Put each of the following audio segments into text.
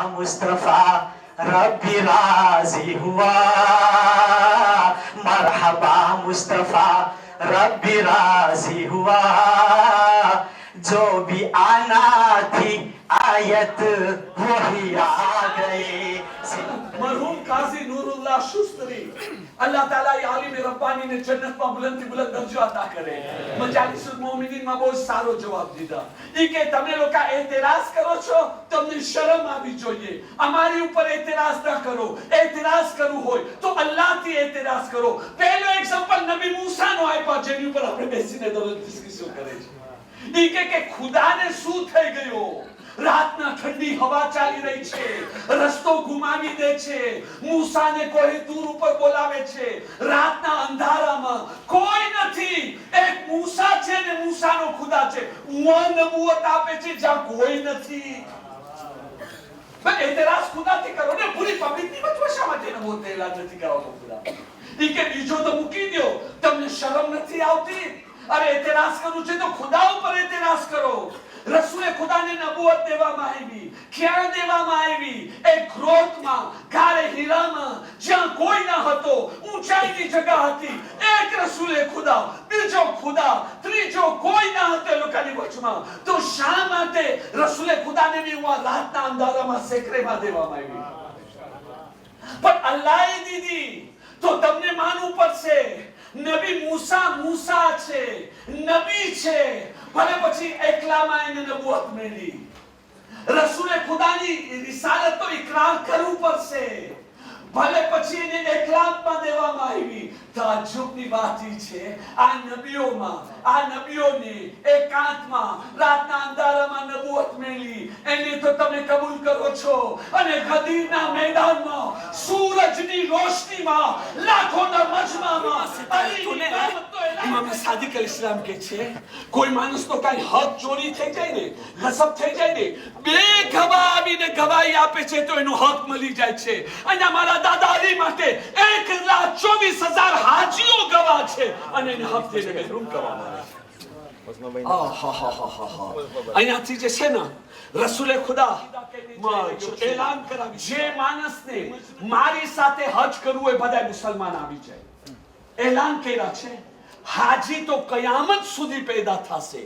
मुस्तफा रब्बी राजी हुआ, मरहबा मुस्तफा रब्बी राजी हुआ, जो भी आना थी आयत वही आ गए। मरहूम काजी नूरुल्लाह शुस्तरी अल्लाह ताला ये आलिम रब्बानी ने जन्नत में बुलंद दर्जा अता करे। मजालिसुल मोमिनीन में बहुत सारो जवाब दीदा ई के તમે લોકો એતરાજ કરો છો, તમને શરમ આવી જોઈએ। અમારી ઉપર એતરાજ ન કરો, એતરાજ કરવું હોય તો અલ્લાહથી એતરાજ કરો। પહેલો એક્ઝામ્પલ નબી મૂસા નો આપ્યા, જેની ઉપર આપણે બેસીને દરરોજ ડિસ્કશન કરે છે। ई કે ખુદાને શું થઈ ગયો? રાતના ઠંડી હવા ચાલી રહી છે, રસ્તો ગુમાવી દે છે, મૂસાને કોઈ દૂર ઉપર બોલાવે છે, રાતના અંધારામાં કોઈ નથી, એક મૂસા છે ને મૂસાનો ખુદા છે, હું નબુવત આપે છે જ્યાં કોઈ નથી। પણ એતરાજ ખુદાથી કરો ને, પૂરી પબ્લિકની વચ્ચે શા માટે નબુવત એતરાજ નથી કરવાનો ખુદા? ઈ કે બીજો તો મૂકી દો, તમને શરમ નથી આવતી? અરે એતરાજ કરવું છે તો ખુદા ઉપર એતરાજ કરો। રસૂલે ખુદાને નબુવત દેવામાં આવી, ક્યાં દેવામાં આવી? એક ગ્રોથમાં, ગારે હીરામાં, જ્યાં કોઈ ન હતો, ઊંચાઈની જગ્યા હતી, એક રસૂલે ખુદા, બીજો ખુદા, ત્રીજો કોઈ ન હતો લોકોની વચમાં, તો શા માટે રસૂલે ખુદાને બી રાતના અંધારામાં સેકરેમાં દેવામાં આવી? પણ અલ્લાહે દીધી તો તમને માનવું પડશે। નબી મૂસા મૂસા છે, નબી છે, ભલે પછી એકલામાં એને નબુવત મળી। રસૂલે ખુદાની રિસાલતનો ઇકરાર કરવું પડશે, ભલે પછી એને એકલામાં દેવામાં આવી। તાજ્જુબની વાત ઈ છે, આ નબીઓમાં, આ નબીઓને એકાંતમાં રાતના અંધારામાં નબુવત મળી, એને તો તમે કબૂલ કરો છો, અને ગદીરના મેદાનમાં સૂરજની રોશનીમાં લાખોના મજમામાં ઇમામ સાદિક અલ-ઇસ્લામ કહે છે, કોઈ માણસનો કાઈ હક ચોરી થઈ જાય ને, ગસબ થઈ જાય ને, બે ગવાહ આવીને ગવાહી આપે છે તો એનો હક મળી જાય છે। અને અમારા દાદા અલી માટે 1,24,000 હાજીઓ ગવાહ છે, અને એને હક થઈને મહેરૂમ કરવામાં આવે છે। અહીંયાથી જે છે ને રસૂલે ખુદા એલાન કરાવી, જે માણસને મારી સાથે હજ કરવું હોય બધા મુસલમાન આવી જાય। એલાન કર્યા છે, હાજી તો કયામત સુધી પેદા થશે,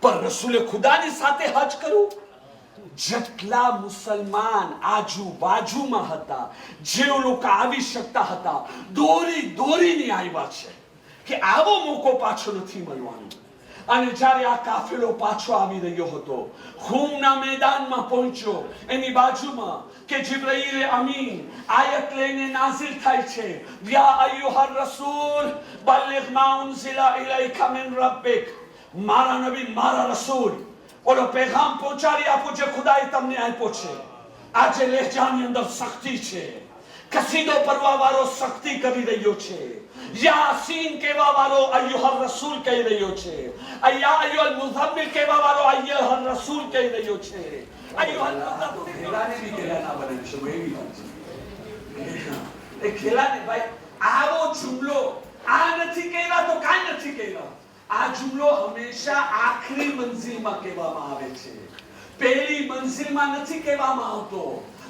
પણ રસૂલે ખુદાની સાથે હજ કરવું? જેટલા મુસલમાન આજુબાજુમાં હતા, જે લોકો આવી શકતા હતા, દોરીને આવ્યા છે કે આવો મોકો પાછો નથી મળવાનો। અને જ્યારે આ કાફેલો પાછો આવી રહ્યો હતો, ખૂનના મેદાનમાં પહોંચ્યો, એની બાજુમાં કે જિબ્રાઈલ અમીન આયત લઈને નાઝિલ થાય છે, યા અય્યુહર રસૂલ બલ્લિગ મા ઉનઝિલા ઇલૈકા મિન રબ્બિક, મારા નબી, મારા રસૂલ, ઓલો પેગામ પહોંચાડી આપો જે ખુદાએ તમને આપ્યો છે। આજે લહેજાની અંદર સખ્તી છે, કસીદો પરવા વાળો સખ્તી કરી રહ્યો છે, યાસીન કહેવા વાળો અય્યુહર રસૂલ કહી રહ્યો છે, યા અય્યુહલ મુઝમ્મિલ કહેવા વાળો અય્યુહર રસૂલ કહી રહ્યો છે। અય્યુહલ મુઝમ્મિલ ખેલાને બી ખેલા ના બનાવી શકો એવી વાત છે। એ ખેલાને ભાઈ આવો જુમલો આ નથી કહેલા તો કાંઈ નથી કહેલા। આ જુમલો હંમેશા આખરી મંઝિલમાં કહેવામાં આવે છે, પહેલી મંઝિલમાં નથી કહેવામાં આવતો।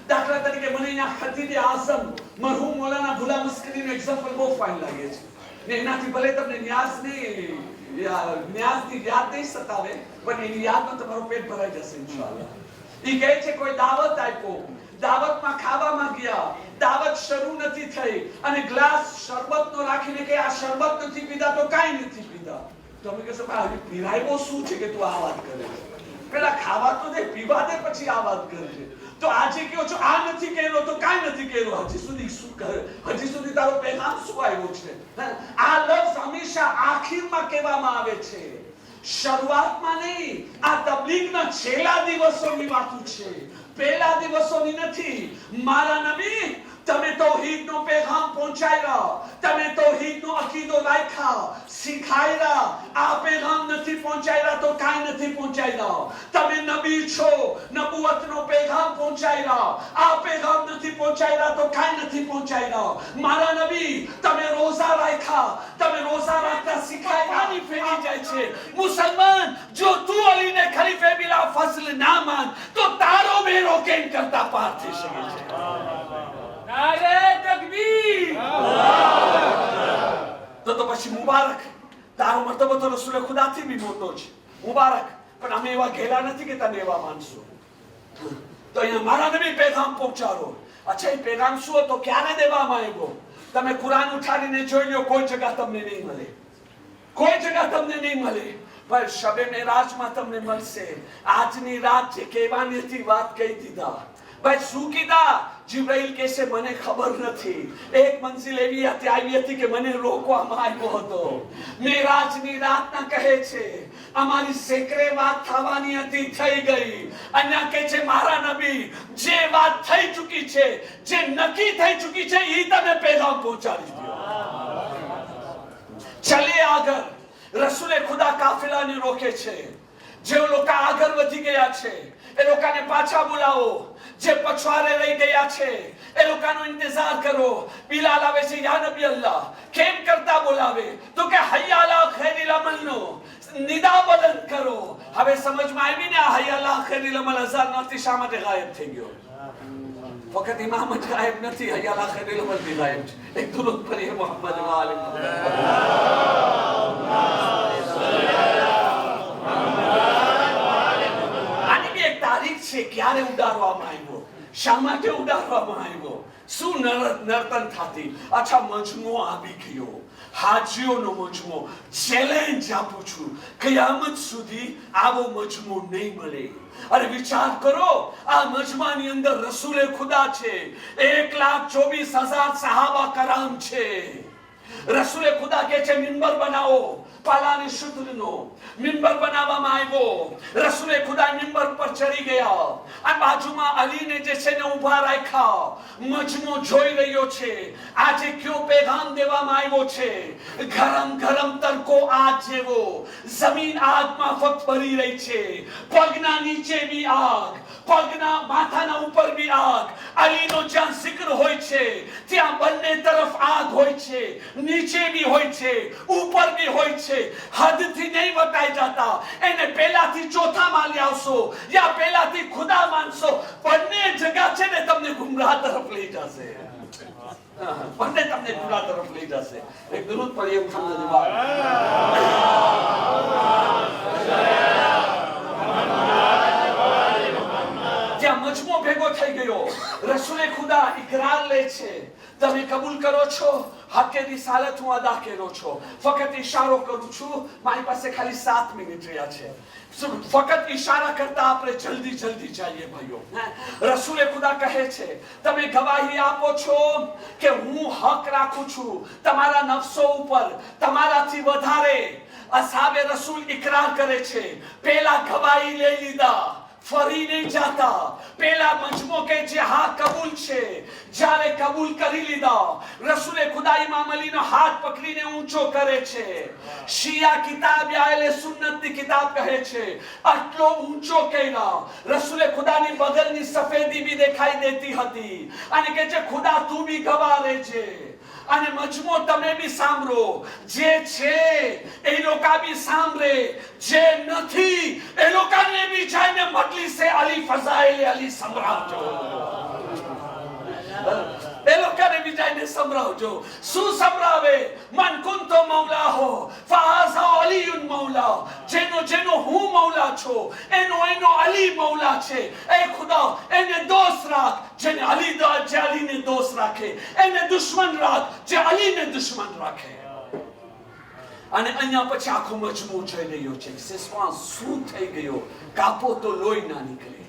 દાખલા તરીકે મને અહીંયા ખતીબે આઝમ મરહૂમ મૌલાના ગુલામ અસ્કરીનું એક્ઝામ્પલ બહુ ફાઇન લાગે છે, ને એનાથી ભલે તમને ન્યાઝની યાદ નહીં સતાવે, પણ એની યાદમાં તમારો પેટ ભરાઈ જશે ઇન્શાઅલ્લાહ। એ કહે છે કોઈ દાવત આપ્યો, દાવતમાં ખાવામાં ગયા, દાવત શરૂ નથી થઈ, અને ગ્લાસ શરબતનો રાખીને કે આ શરબત નથી પીધા તો કાંઈ નથી પીધા, તો અમે કહેશો ભાઈ પીરાયો શું છે કે તું આ વાત કરે છે? પેલા ખાવા તો દે, પીવા દે, પછી આ વાત કરજે। તો આજે કહો છો આ નથી કહેલો તો કાંઈ નથી કહેલો, હજી સુધી શું કરે, હજી સુધી તારો પેગામ શું આવ્યો છે? આ લફ્ઝ હંમેશા આખીરમાં કહેવામાં આવે છે, શરૂઆતમાં નહીં। આ તબલીગના છેલ્લા દિવસોની વાતો છે, પહેલા દિવસોની નથી। મારા નબી, તમે તૌહીદનો પેગામ પહોંચાડ્યા, તમે તૌહીદનો અકીદો રાખ્યા, શીખાયરા। આ પેગામ નથી પહોંચાડ્યા તો કાંઈ નથી પહોંચાડ્યા। તમે નબી છો, નબુવતનો પેગામ પહોંચાઈ રહ્યા, આ પેગામ નથી પહોંચાઈ રહ્યા તો કાંઈ નથી પહોંચાઈ રહ્યા. મારા નબી, તમે રોઝા રાખ્યા, તમે રોઝા રાખતા શીખાય ફેરી જાય છે. મુસલમાન, જો તું અલીને ખલીફે બિલા ફઝલ ના માન તો તારો બેરો કેમ કરતા પાર થઈ શકે છે. નારે તકબીર. તો પછી મુબારક, તારો મર્તબો તો રસૂલ ખુદાથી બી મોટો છે. મુબારક, પણ અમે એવા ઘેલા નથી કે તમે એવા માનશો. તો અહીંયા મારા નબી પેગામ પહોંચાડો. અચ્છા, એ પેગામ શું હતો, ક્યારે દેવામાં આવ્યો? તમે કુરાન ઉઠાડીને જોઈ લો, કોઈ જગ્યા તમને નહીં મળે, કોઈ જગ્યા તમને નહીં મળે. પણ શબે મેરાજમાં તમને મળશે. આજની રાત જે કહેવાની હતી વાત કહી દીધા. ભાઈ શું કીધા? જિબ્રાઈલ કહે છે મને ખબર નથી. એક મંઝિલ એવી હતી આવી હતી કે મને રોકવામાં આવ્યો હતો. મેરાજની રાતના કહે છે અમારી સેકરે વાત થવાની હતી, થઈ ગઈ. અહીંયા કહે છે મારા નબી, જે વાત થઈ ચૂકી છે, જે નક્કી થઈ ચૂકી છે, એ તમે પેગામ પહોંચાડી દો. ચલે આગળ. રસૂલે ખુદા કાફિલાને રોકે છે. જે લોકો આગળ વધી ગયા છે એ લોકોને પાછા બોલાવો. જે પછવાડે રહી ગયા છે એ લોકોનો ઇંતજાર કરો. બિલાલ આવે છે, યા નબી અલ્લાહ. કેમ કરતા બોલાવે? તો કે હૈયા અલા ખૈરિલ અમલનો નિદા બલંદ કરો. હવે સમજમાં આવી ને, આ હૈયા અલા ખૈરિલ અમલ અઝાન નથી શા માટે ગાયબ થઈ ગયો? ફક્ત ઇમામ જ ગાયબ નથી, હૈયા અલા ખૈરિલ અમલ બી ગાયબ છે. એક દુરૂદ પઢીએ મોહમ્મદ વાલે છે. ક્યારે ઉડાડવામાં આવ્યો? શા માટે ઉડાડવામાં આવ્યો? શું નર્તન થતી? અચ્છા, મજમો આવી ગયો, હાજીઓનો મજમો. ચેલેન્જ આપું છું, કયામત સુધી આવો મજમો નહીં મળે. અરે વિચાર કરો, આ મજમાની અંદર રસૂલે ખુદા છે, 1,24,000 સહાબા કરામ છે. રસૂલે ખુદા કહે છે મિંબર બનાવો. પાલાની શુદ્રનો મિંબર બનાવવામાં આવ્યો. રસૂલે ખુદા મિંબર પર ચડી ગયા. આ બાજુમાં અલીને જે છે ને ઊભા રાખ્યા. મજમો જોઈ રહ્યો છે. આજે કયો પેગામ દેવામાં આવ્યો છે? ગરમ ગરમ તડકો આગ જેવો. જમીન આગમાં ફક્ત ભરી રહી છે. પગના નીચે બી આગ, પગના માથાના ઉપર બી આગ. અલીનો જ્યાં જિક્ર હોય છે ત્યાં બંને તરફ આગ હોય છે, નીચે બી હોય છે, ઉપર બી હોય છે. હદથી નહીં વટાઈ જતા. એને પહેલાથી ચોથા માલે આવશો યા પહેલાથી ખુદા માનશો, બંને જગ્યા છે ને તમને ગુમરાહ તરફ લઈ જશે. બંને તમને ગુમરાહ તરફ લઈ જશે. એક દરૂદ પઢીએ મુહમ્મદ વાલે. જ્યાં મજમો ભેગો થઈ ગયો, રસૂલે ખુદા ઇકરાર લે છે, તમે કબૂલ કરો છો હકે રિસાલત હું અદા કર્યો છો. ફક્ત ઈશારો કરું છું, મારી પાસે ખાલી 7 મિનિટ રહ્યા છે. ફક્ત ઈશારા કરતા આપણે જલ્દી જલ્દી જઈએ ભાઈઓ. રસૂલે ખુદા કહે છે તમે ગવાહી આપો છો કે હું હક રાખું છું તમારા નફસો ઉપર, તમારાથી વધારે. અસાબે રસૂલ ઇકરાર કરે છે, પેલા ગવાહી લઈ લીધા, ફરી નહીં જાતા. પેલા મજમો કે જે હા કબૂલ છે. જ્યારે કબૂલ કરી લીધા, રસૂલે ખુદા ઇમામ અલીનો હાથ પકડીને ઊંચો કરે છે. શિયા કિતાબ આલે સુન્નતની કિતાબ કહે છે આટલો ઊંચો કર્યા. રસૂલે ખુદાની બગલની સફેદી બી દેખાઈ દેતી હતી. અને કે છે ખુદા તું બી ગવા રહેજે. અને મજમો તમે બી સાંભળો. જે છે એ લોકો બી સાંભળે, જે નથી એ લોકોને બી જઈને મજલિસે અલી ફઝાઇલ અલી સંભળાવજો. એ લોકોને બી જઈને સંભળાવજો. શું સંભળાવે? મન કુંતો મૌલા હો ફહાઝા અલીયુન મૌલા. જેનો જેનો હું મૌલા છું એનો એનો અલી મૌલા છે. એ ખુદા એને દોસ્ત રાખ જેને અલી જે અલીને દોસ્ત રાખે, એને દુશ્મન રાખ જે અલીને દુશ્મન રાખે. અને અહીંયા પછી આખો મજમુ જોઈ રહ્યો છે. સિસ્વાન શું થઈ ગયો? કાપો તો લોહી ના નીકળે.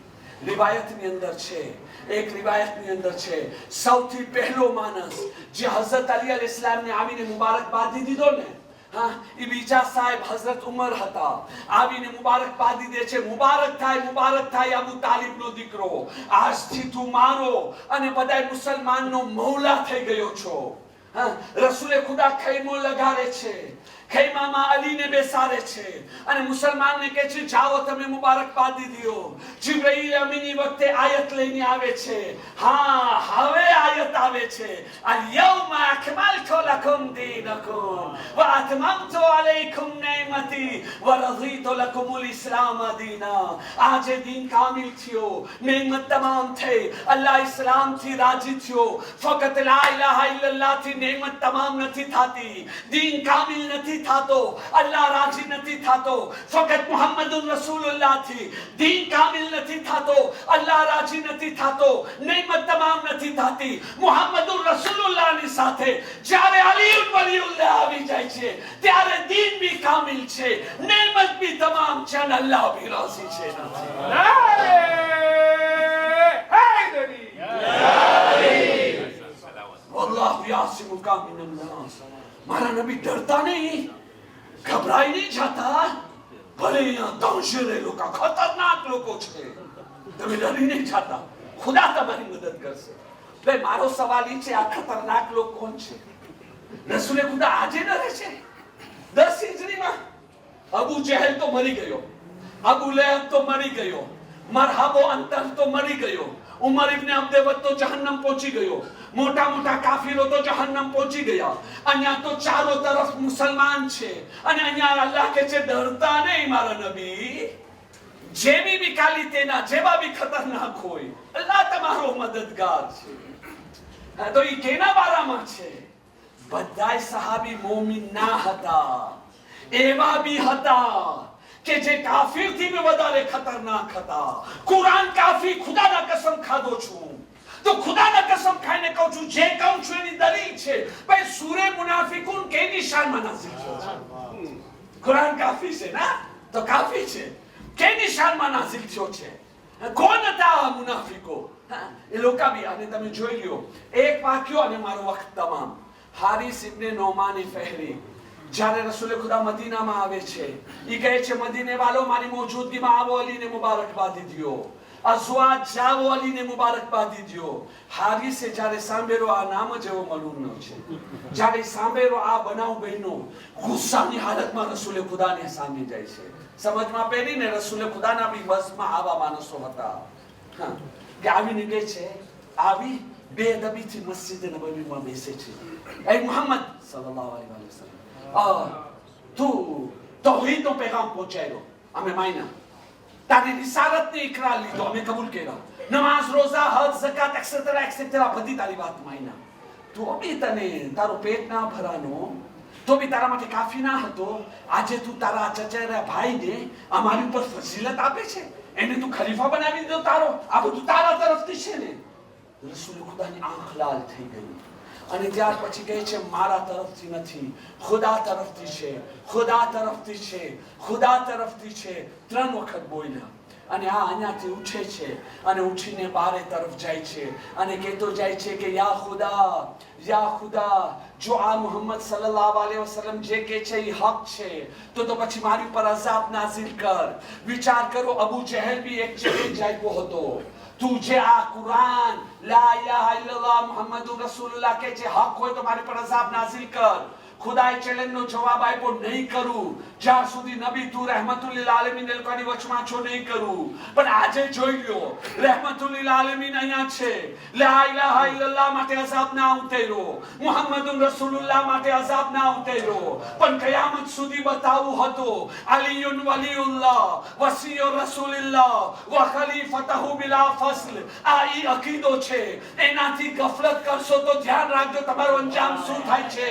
રિવાયતની અંદર છે, એક રિવાયતની અંદર છે સૌથી પહેલો માણસ જે હઝરત અલી અલૈહિસ્સલામને આવીને મુબારકબાદી દીધો ને, હા, એ બીજા સાહેબ હઝરત ઉમર હતા. આવીને મુબારકબાદી દે છે, મુબારક થાય અબુ તાલિબનો દીકરો, આજથી તું મારો અને બધા મુસલમાનનો મૌલા થઈ ગયો છો. રસૂલે ખુદા ખૈમો લગાડે છે. ખેમામાં અલીને બેસાડે છે અને મુસલમાનને કહે છે જાઓ તમે મુબારકબાદી દો. જિબ્રાઈલ અમીની વખતે આયત લઈને આવે છે. હા, હવે આયત આવે છે. અલ-યૌમા અકમલતુ લકુમ દીનકુમ વ અતમમતુ અલૈકુમ નિઅમતી વ રઝીતુ લકુમુલ ઇસ્લામ દીના. આજે દીન કામિલ થયો, નિયમત તમામ થઈ. અલ્લાહ ઇસ્લામથી રાજી થયો. ફક્ત લા ઇલાહા ઇલ્લલ્લાહ થી નિયમત તમામ નથી થતી, દીન કામિલ નથી થતો, અલ્લાહ રાજી નથી થતો. ફક્ત મુહમ્મદુર રસૂલુલ્લાહ થી દીન કામિલ નથી થતો, અલ્લાહ રાજી નથી થતો, નિયમત તમામ નથી થતી. મુહમ્મદુર રસૂલુલ્લાહ ની સાથે જ્યારે અલી વલીઉલ્લાહ આવી જાય છે ત્યારે દીન બી કામિલ છે, નિયમત બી તમામ છે અને અલ્લાહ બી રાજી છે. વલ્લાહુ યાસિમુકા મિનન નાસ. મારા નબી ડરતા નહીં, ઘબરાઈ નહીં જતા. ભલે અહીંયા દાંશેરે લોકો, ખતરનાક લોકો છે, તમે ડરી નહીં જતા. ખુદા તમારી મદદ કરશે. ભાઈ મારો સવાલ એ છે, આ ખતરનાક લોકો કોણ છે? રસૂલે ખુદા આજે ડરે છે? 10 હિજરીમાં અબુ જહેલ તો મરી ગયો, અબુ લહેબ તો મરી ગયો, મરહબો અંતર તો મરી ગયો, ઉમર ઇબ્ન અબ્દેવત તો જહન્નમ પહોંચી ગયો, મોટા મોટા કાફિરો તો જહન્નમ પહોંચી ગયા. અહીંયા તો ચારો તરફ મુસલમાન છે અને અહીંયા અલ્લાહ કહે છે ડરતા નહીં મારા નબી. જેવી બી કાલી તેના જેવા બી ખતરનાક હોય, અલ્લાહ તમારો મદદગાર છે. તો એ કેના બારામાં છે? બધાય સહાબી મોમિન ના હતા, એવા બી હતા કે જે કાફિરથી બી વધારે ખતરનાક હતા. કુરાન કાફી, ખુદાના કસમ ખાધો છું, તો ખુદાના કસમ ખાઈને કહું છું, જે કહું છું એની દલીલ છે. ભાઈ સૂરે મુનાફિકૂન કે નિશાનમાં નાઝિલ થયો છે. કુરાન કાફી છે ના, તો કાફી છે. કે નિશાનમાં નાઝિલ થયો છે. કોણ હતા મુનાફિકો? એ લોકો બી, અને તમે જોઈ લ્યો, એક વાક્યો અને મારો વખત તમામ. હારિસ ઇબ્ન નોમાન ફહેરી જ્યારે રસૂલ ખુદા મદીનામાં આવે છે, એ કહે છે મદીને વાલો મારી મોજૂદગીમાં આવો, અલીને મુબારકબાદી દો. અઝવાજ જાઓ, અલીને મુબારકબાદી દો. હારિસે જ્યારે સાંભળ્યો આ નામ જ એવો મલૂમનો છે, જ્યારે સાંભળ્યો આ બનાવ બહેનો, ગુસ્સાની હાલતમાં રસૂલ ખુદાને સામે જાય છે. સમજમાં પહેરીને રસૂલ ખુદાના બી બસમાં આવા માણસો હતા. કે આવીને કહે છે, આવી બેઅદબીથી મસ્જિદ નબવીમાં બેસે છે. એ મુહમ્મદ સલ્લલ્લાહુ અલૈહિ વસલ્લમ, તું તૌહીદનો પેગામ પહોંચાડ્યો, અમે માન્યા. તારી રિસાલતને ઇકરાર લીધો, અમે કબૂલ કર્યા. નમાઝ, રોઝા, હજ, ઝકાત એક્સેટ્રા એક્સેટ્રા બધી તારી વાત માન્યા. તો બી તને તારો પેટ ના ભરાનો, તો બી તારા માટે કાફી ના હતો. આજે તું તારા ચચેરા ભાઈને અમારી ઉપર ફઝીલત આપે છે, એને તું ખલીફા બનાવી દીધો તારો. આ બધું તારા તરફથી છે ને? રસૂલ ખુદાની આંખ લાલ થઈ ગઈ અને ત્યાર પછી કહે છે મારા તરફથી નથી, ખુદા તરફથી છે, ખુદા તરફથી છે, ખુદા તરફથી છે. 3 વખત બોલ્યા અને આ અહીંયાથી ઉઠે છે અને ઉઠીને બારે તરફ જાય છે અને કહેતો જાય છે કે યા ખુદા, જો આ મુહમ્મદ સલ્લલ્લાહુ અલૈહિ વસલ્લમ જે કહે છે એ હક છે, તો પછી મારી ઉપર અઝાબ નાઝિલ કર. વિચાર કરો, અબુ જહેલ બી એક ચેલેન્જ આપ્યો હતો, તું જે આ કુરાન લા ઇલાહા ઇલ્લલ્લાહ મુહમ્મદુર રસૂલુલ્લાહ કે જે હક હોય તો મારી પર અઝાબ નાઝિલ કર. ખુદાએ ચેલેન્જનો જવાબ આપ્યો, નહીં કરું જ્યાં સુધી નબી તું રહેમતુલ લીલ આલમીન લોકોની વચમાં છો, નહીં કરું. પણ આજે જોઈ લ્યો, રહેમતુલ લીલ આલમીન અહીંયા છે. લા ઇલાહા ઇલ્લલ્લાહ માટે અઝાબ ના ઉતર્યો, મુહમ્મદુર રસૂલુલ્લાહ માટે અઝાબ ના ઉતર્યો, પણ કયામત સુધી બતાવું હતું અલીયુન વલીઉલ્લાહ વસીયુર રસૂલિલ્લાહ વ ખલીફતુહુ બિલા ફસ્લ. આ ઈ અકીદો છે, એનાથી ગફલત કરશો તો ધ્યાન રાખજો તમારો અંજામ શું થાય છે.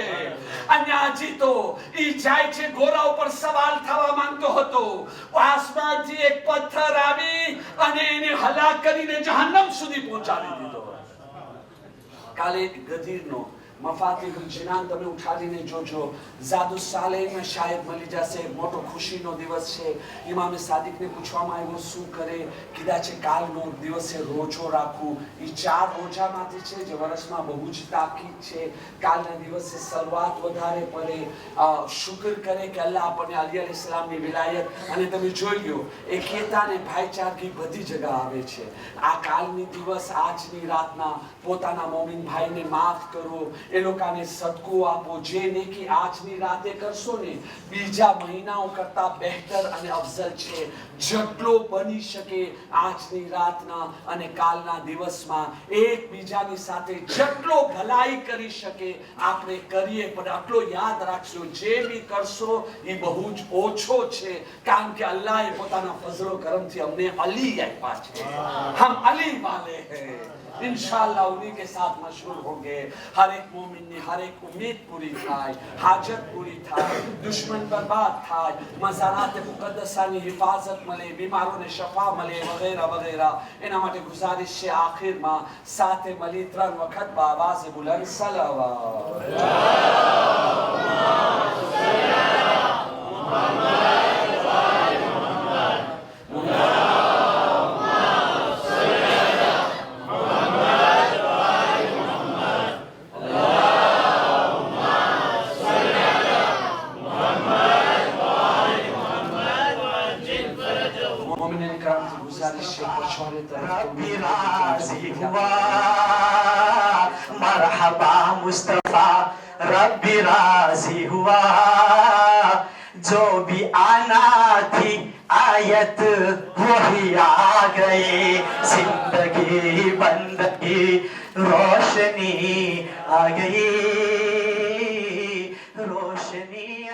અન્યાજી તો ઈ જાય છે, ઘોડા ઉપર સવાલ થવા માંગતો હતો, આસમાનથી એક પથ્થર આવી અને એને હલાક કરીને જહન્નમ સુધી પહોંચાડી દીધો. કાલે ગદીરનો મફાતિહુલ જિનાન તમે ઉઠાડીને જોજો, ઝાદુ સાલેહમાં શાયદ મળી જશે. મોટો ખુશીનો દિવસ છે. ઇમામે સાદિકને પૂછવામાં આવ્યું શું કરે, કીધા છે કાલનો દિવસે રોજો રાખવું. એ 4 રોજામાંથી છે જે વર્ષમાં બહુ જ તાકીદ છે. કાલના દિવસે સલવાત વધારે પડે, શુક્ર કરે કે અલ્લાહ આપણને અલી અલૈહિસ્સલામની વિલાયત. અને તમે જોઈ લો, એકતા અને ભાઈચારગી બધી જગ્યા આવે છે. આ કાલની દિવસ, આજની રાતના પોતાના મોમિન ભાઈને માફ કરો, એ લોકોને સદકો આપો. જે નેકી આજની રાતે કરશો ને બીજા મહિનાઓ કરતા બહેતર અને અફઝલ છે. જેટલો બની શકે આજની રાતના અને કાલના દિવસમાં એકબીજાની સાથે જેટલો ભલાઈ કરી શકે આપણે કરીએ. પણ આટલો યાદ રાખજો, જે બી કરશો એ બહુ જ ઓછો છે, કારણ કે અલ્લાહે પોતાના ફઝલો કરમથી અમને અલી આપ્યા છે. હમ અલી વાલે હૈ, इंशाअल्लाह उन्हीं के साथ मशहूर होंगे. हर एक मोमिन ने हर एक उम्मीद पूरी થાય, हाजत पूरी થાય, दुश्मन बर्बाद થાય, मज़ारात मुक़द्दसाની હિફાઝત મળે, બીમારોને શફા મળે વગેરે વગેરે. એના માટે ગુજારિશ છે આખિરમાં સાથે મળી 3 વખત બાવાઝ બુલંદ સલાવત. मोमिन करम की गुजारिश है पछवाड़े रब्बी राज़ी हुआ मरहबा मुस्तफा, रब्बी राज़ी हुआ जो भी आना थी आयत वही आ गए. जिंदगी बंदगी रोशनी आ गई, रोशनी